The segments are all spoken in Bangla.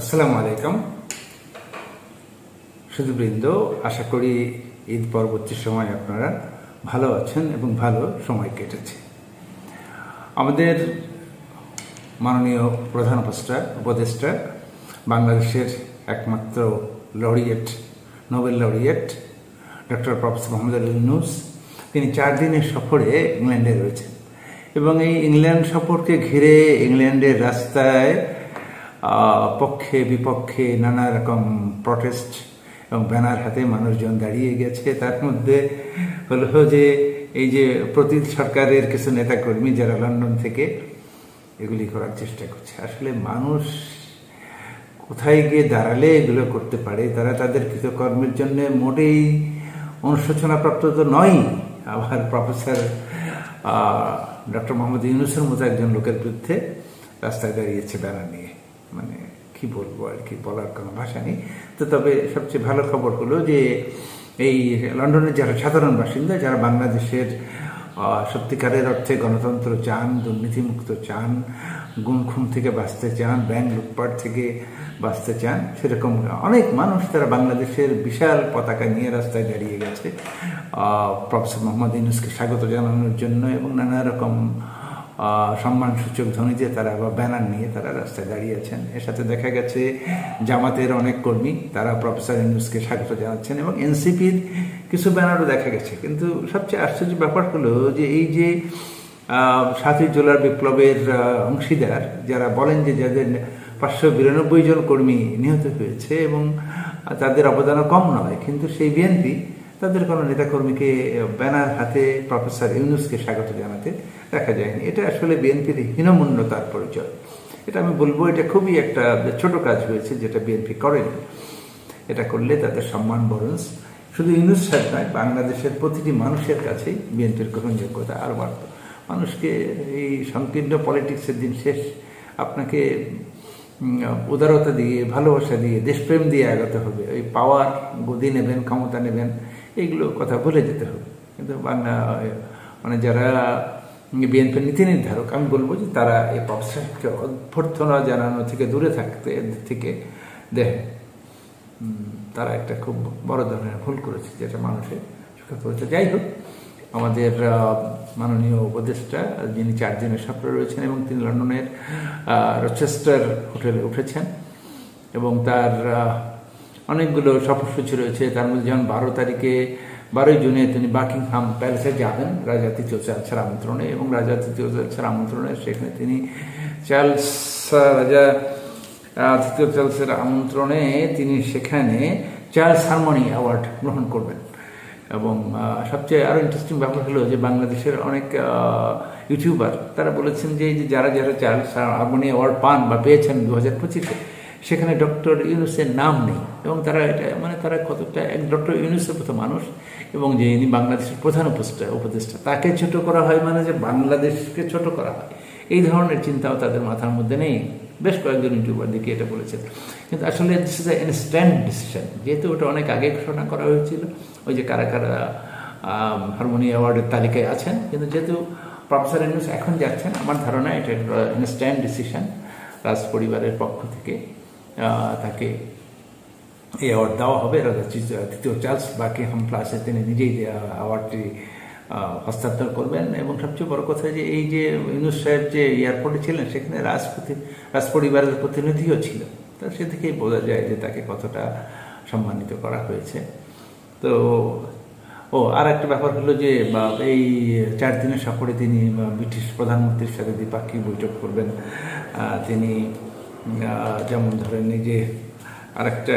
আসসালামু আলাইকুম সুধীবৃন্দ, আশা করি ঈদ পরবর্তী সময় আপনারা ভালো আছেন এবং ভালো সময় কেটেছে। আমাদের মাননীয় প্রধান উপদেষ্টা বাংলাদেশের একমাত্র laureate, Nobel laureate doctor professor Mohammad Ali Yunus, তিনি 4 দিনের সফরে ইংল্যান্ডে রয়েছেন এবং এই ইংল্যান্ড সফরকে ঘিরে ইংল্যান্ডের রাস্তায় পক্ষে বিপক্ষে নানা রকম প্রটেস্ট এবং ব্যানার হাতে মানুষজন দাঁড়িয়ে গেছে। তার মধ্যে হলো যে এই যে প্রতীত সরকারের কিছু নেতাকর্মী যারা লন্ডন থেকে এগুলি করার চেষ্টা করছে। আসলে মানুষ কোথায় গিয়ে দাঁড়ালে এগুলো করতে পারে? তারা তাদের কৃতকর্মের জন্য মোটেই অনুশোচনাপ্রাপ্ত তো নয়, আবার প্রফেসর ডক্টর মোহাম্মদ ইউনূসের মতো একজন লোকের বিরুদ্ধে রাস্তায় দাঁড়িয়েছে ব্যানার নিয়ে। মানে কি বলবো আর কি, বলার কোনো ভাষা নেই। তো তবে সবচেয়ে ভালো খবর হলো যে এই লন্ডনের যারা সাধারণ বাসিন্দা, যারা বাংলাদেশের সত্যিকারের অর্থে গণতন্ত্র চান, দুর্নীতিমুক্ত চান, গুম খুম থেকে বাঁচতে চান, ব্যাংক লুটপাট থেকে বাঁচতে চান, সেরকম অনেক মানুষ তারা বাংলাদেশের বিশাল পতাকা নিয়ে রাস্তায় দাঁড়িয়ে গেছে প্রফেসর মোহাম্মদ ইউনূসকে স্বাগত জানানোর জন্য, এবং নানা রকম সম্মানসূচক ধ্বনিতে তারা বা ব্যানার নিয়ে তারা রাস্তায় দাঁড়িয়েছেন। এর সাথে দেখা গেছে জামাতের অনেক কর্মী তারা প্রফেসর ইউনূসকে স্বাগত জানাচ্ছেন এবং এনসিপির কিছু ব্যানারও দেখা গেছে। কিন্তু সবচেয়ে আশ্চর্য ব্যাপার হলো যে এই যে 7ই জুলাই বিপ্লবের অংশীদার যারা বলেন যে যাদের 592 জন কর্মী নিহত হয়েছে এবং তাদের অবদানও কম নয়, কিন্তু সেই বিএনপি তাদের কোনো নেতাকর্মীকে ব্যানার হাতে প্রফেসর ইউনূসকে স্বাগত জানাতে দেখা যায়নি। এটা আসলে বিএনপির হীনমন্যতার পরিচয়। এটা আমি বলবো এটা খুবই একটা ছোট কাজ হয়েছে যেটা বিএনপি করেনি। এটা করলে তাদের সম্মান বরং শুধু ইউনূস সাহেব নয়, বাংলাদেশের প্রতিটি মানুষের কাছেই বিএনপির গ্রহণযোগ্যতা আর বাড়ত। মানুষকে এই সংকীর্ণ পলিটিক্সের দিন শেষ, আপনাকে উদারতা দিয়ে, ভালোবাসা দিয়ে, দেশপ্রেম দিয়ে আগাতে হবে। ওই পাওয়ার, গদি নেবেন, ক্ষমতা নেবেন, এইগুলো কথা ভুলে যেতে হবে। কিন্তু মানে যারা বিএনপির নীতি নির্ধারক, আমি বলবো যে তারা এই প্রফেসরকে অভ্যর্থনা জানানো থেকে দূরে থাকতে থেকে দেখেন তারা একটা খুব বড় ধরনের ভুল করেছে, যেটা মানুষের চোখে পড়েছে। যাই হোক, আমাদের মাননীয় উপদেষ্টা যিনি 4 দিনের সফরে রয়েছেন এবং তিনি লন্ডনের রচেস্টার হোটেলে উঠেছেন এবং তার অনেকগুলো সফরসূচি রয়েছে। তার মধ্যে যেমন 12 জুনে তিনি বাকিংহাম প্যালেসে যাবেন রাজা 3য় চার্লসের আমন্ত্রণে, এবং রাজা 3য় চার্লসের আমন্ত্রণে সেখানে তিনি রাজা 3য় চার্লসের আমন্ত্রণে তিনি সেখানে চার্লস হারমোনি অ্যাওয়ার্ড গ্রহণ করবেন। এবং সবচেয়ে আরও ইন্টারেস্টিং ব্যাপার হলো যে বাংলাদেশের অনেক ইউটিউবার তারা বলেছেন যে যারা যারা চার্লস হারমোনি অ্যাওয়ার্ড পান বা পেয়েছেন 2025-এ, সেখানে ডক্টর ইউনূসের নাম নেই। এবং তারা এটা মানে তারা কতটা ডক্টর ইউনূসের মতো মানুষ এবং যে ইনি বাংলাদেশের প্রধান উপদেষ্টা, তাকে ছোট করা হয়, মানে যে বাংলাদেশকে ছোট করা হয়, এই ধরনের চিন্তাও তাদের মাথার মধ্যে নেই। বেশ কয়েকজন ইউটিউবার দিকে এটা বলেছেন। কিন্তু আসলে this is a instant decision, যেহেতু ওটা অনেক আগে ঘোষণা করা হয়েছিল, ওই যে কারা কারা হারমোনি অ্যাওয়ার্ডের তালিকায় আছেন। কিন্তু যেহেতু প্রফেসর ইউনূস এখন যাচ্ছেন, আমার ধারণা এটা ইনস্ট্যান্ট ডিসিশন, রাজ পরিবারের পক্ষ থেকে তাকে এই অ্যাওয়ার্ড দেওয়া হবে। রাজা 3য় চার্লস বাকিংহাম প্যালেসে তিনি নিজেই অ্যাওয়ার্ডটি হস্তান্তর করবেন। এবং সবচেয়ে বড় কথা যে এই যে ইউনূস সাহেব যে এয়ারপোর্টে ছিলেন, সেখানে রাজ পরিবারের প্রতিনিধিও ছিল। তা সে থেকেই বোঝা যায় যে তাকে কতটা সম্মানিত করা হয়েছে। তো আর একটা ব্যাপার হলো যে এই 4 দিনের সফরে তিনি ব্রিটিশ প্রধানমন্ত্রীর সাথে দ্বিপাক্ষিক বৈঠক করবেন। তিনি যেমন ধরেন এই যে আরেকটা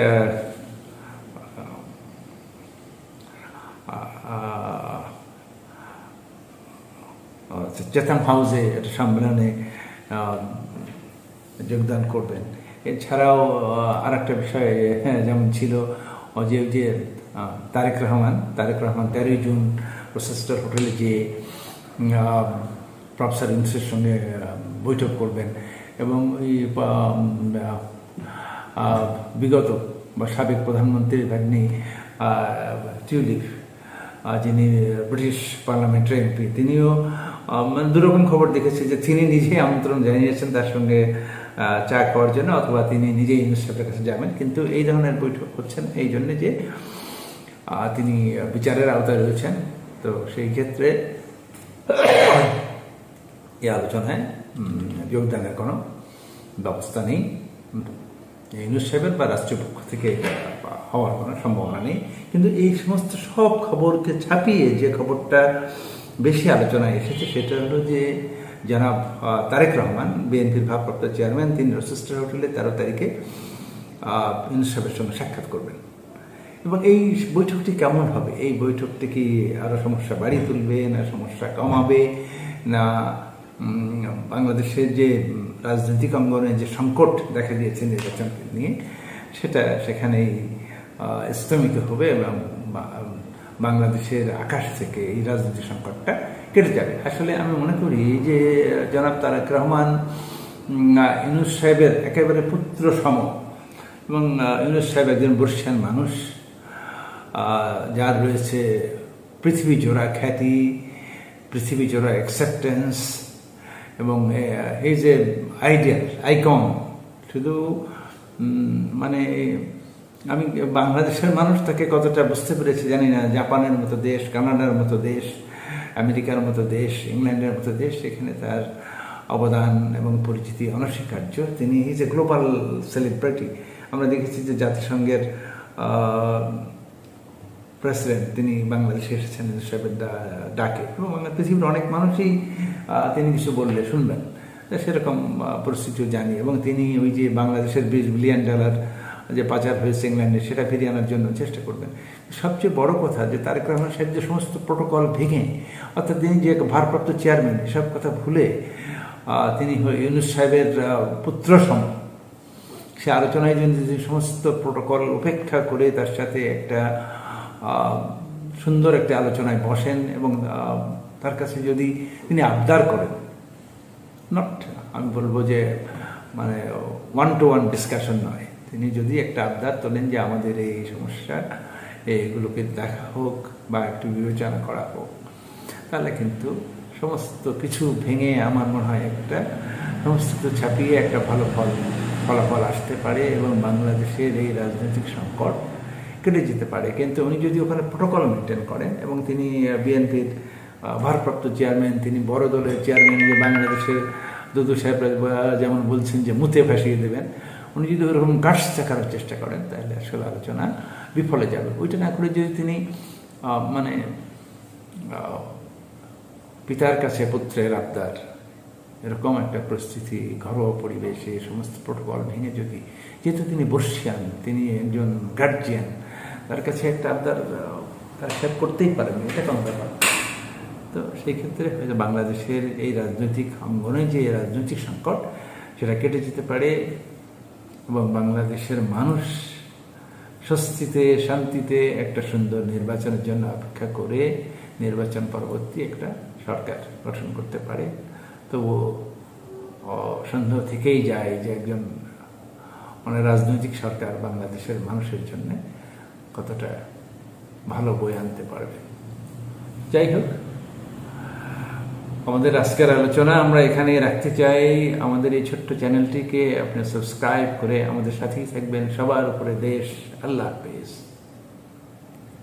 চেতাম হাউসে একটা সম্মেলনে যোগদান করবেন। এছাড়াও আর একটা বিষয় যেমন ছিল যে তারেক রহমান 13ই জুন রচেস্টার হোটেলে যে প্রফেসর ইউনূসের সঙ্গে বৈঠক করবেন। এবং এই বিগত বা সাবেক প্রধানমন্ত্রীর ভাগ্নি টিউলিপ, যিনি ব্রিটিশ পার্লামেন্টের এমপি, তিনিও দুরকম খবর দেখেছে যে তিনি নিজেই আমন্ত্রণ জানিয়েছেন তার সঙ্গে চা খাওয়ার জন্য, অথবা তিনি নিজেই ইউনূস সাহেবের কাছে যাবেন। কিন্তু এই ধরনের বৈঠক হচ্ছেন এই জন্য যে তিনি বিচারের আওতায় রয়েছেন। তো সেই ক্ষেত্রে এই আলোচনায় যোগদানের কোনো ব্যবস্থা নেই, ইউনূস সাহেবের বা রাষ্ট্রীয় পক্ষ থেকে হওয়ার কোনো সম্ভাবনা নেই। কিন্তু এই সমস্ত সব খবরকে ছাপিয়ে যে খবরটা বেশি আলোচনায় এসেছে সেটা হলো যে জনাব তারেক রহমান, বিএনপির ভারপ্রাপ্ত চেয়ারম্যান, তিনি রচেস্টার হোটেলে 13 তারিখে ইউনূস সাহেবের সঙ্গে সাক্ষাৎ করবেন। এবং এই বৈঠকটি কেমন হবে? এই বৈঠকটি কি আরও সমস্যা বাড়িয়ে তুলবে, না সমস্যা কমাবে, না বাংলাদেশের যে রাজনৈতিক অঙ্গনে যে সংকট দেখা দিয়েছে নির্বাচনকে নিয়ে সেটা সেখানেই স্তমিত হবে এবং বাংলাদেশের আকাশ থেকে এই রাজনৈতিক সংকটটা কেটে যাবে? আসলে আমি মনে করি যে জনাব তারেক রহমান ইউনূস সাহেবের একেবারে পুত্র সম, এবং ইউনূস সাহেব একজন বর্ষিয়ান মানুষ, যার রয়েছে পৃথিবী জোড়া খ্যাতি, পৃথিবী জোড়া অ্যাকসেপ্টেন্স, এবং হিজ এ আইডিয়াল আইকন। শুধু মানে আমি বাংলাদেশের মানুষ তাকে কতটা বুঝতে পেরেছি জানি না। জাপানের মতো দেশ, কানাডার মতো দেশ, আমেরিকার মতো দেশ, ইংল্যান্ডের মতো দেশ, সেখানে তার অবদান এবং পরিচিতি অনস্বীকার্য। তিনি হিজ এ গ্লোবাল সেলিব্রিটি। আমরা দেখেছি যে জাতিসংঘের প্রেসিডেন্ট তিনি বাংলাদেশে এসেছেন ইউনূস সাহেবের ডাকে, এবং পৃথিবীর অনেক মানুষই তিনি কিছু বললে শুনবেন, সেরকম পরিস্থিতিও জানি। এবং তিনি ওই যে বাংলাদেশের $20 বিলিয়ন যে পাচার হয়েছে ইংল্যান্ডে, সেটা ফিরিয়ে আনার জন্য চেষ্টা করবেন। সবচেয়ে বড় কথা যে তারেক রহমান সাহেব যে সমস্ত প্রোটোকল ভেঙে, অর্থাৎ তিনি যে ভারপ্রাপ্ত চেয়ারম্যান, এসব কথা ভুলে তিনি ইউনূস সাহেবের পুত্র সম, সে আলোচনায় যদি সমস্ত প্রোটোকল উপেক্ষা করে তার সাথে একটা সুন্দর একটা আলোচনায় বসেন এবং তার কাছে যদি তিনি আবদার করেন, নট আমি বলবো যে মানে 1-to-1 ডিসকাশন নয়, তিনি যদি একটা আবদার তোলেন যে আমাদের এই সমস্যা এইগুলোকে দেখা হোক বা একটু বিবেচনা করা হোক, তাহলে কিন্তু সমস্ত কিছু ভেঙে আমার মনে হয় একটা সমস্ত ছাপিয়ে একটা ভালো ফলাফল আসতে পারে এবং বাংলাদেশের এই রাজনৈতিক সংকট কেটে যেতে পারে। কিন্তু উনি যদি ওখানে প্রোটোকল মেনটেন করেন, এবং তিনি বিএনপির ভারপ্রাপ্ত চেয়ারম্যান, তিনি বড় দলের চেয়ারম্যান, যে বাংলাদেশের দুদু সাহেব যেমন বলছেন যে মুতে ভাসিয়ে দেবেন, উনি যদি ওরকম গাছ চাকানোর চেষ্টা করেন তাহলে আসলে আলোচনা বিফলে যাবে। ওইটা না করে যদি তিনি মানে পিতার কাছে পুত্রের আবদার, এরকম একটা পরিস্থিতি, ঘরোয়া পরিবেশে সমস্ত প্রোটোকল ভেঙে যদি, যেহেতু তিনি বর্ষিয়ান, তিনি একজন গার্জিয়ান, তার কাছে একটা আবদার তার সাথে করতেই পারেন, এটা কোনো ব্যাপার। তো সেই ক্ষেত্রে হয়তো বাংলাদেশের এই রাজনৈতিক অঙ্গনে যে রাজনৈতিক সংকট সেটা কেটে যেতে পারে এবং বাংলাদেশের মানুষ স্বস্তিতে শান্তিতে একটা সুন্দর নির্বাচনের জন্য অপেক্ষা করে নির্বাচন পরবর্তী একটা সরকার গঠন করতে পারে। তো সন্দেহ থেকেই যায় যে একজন মানে রাজনৈতিক সরকার বাংলাদেশের মানুষের জন্য কতটা ভালো বই আনতে পারবে। যাই হোক, আমাদের আজকের আলোচনা আমরা এখানে রাখতে চাই। আমাদের এই ছোট্ট চ্যানেলটিকে আপনি সাবস্ক্রাইব করে আমাদের সাথেই থাকবেন। সবার উপরে দেশ। আল্লাহ হাফেজ।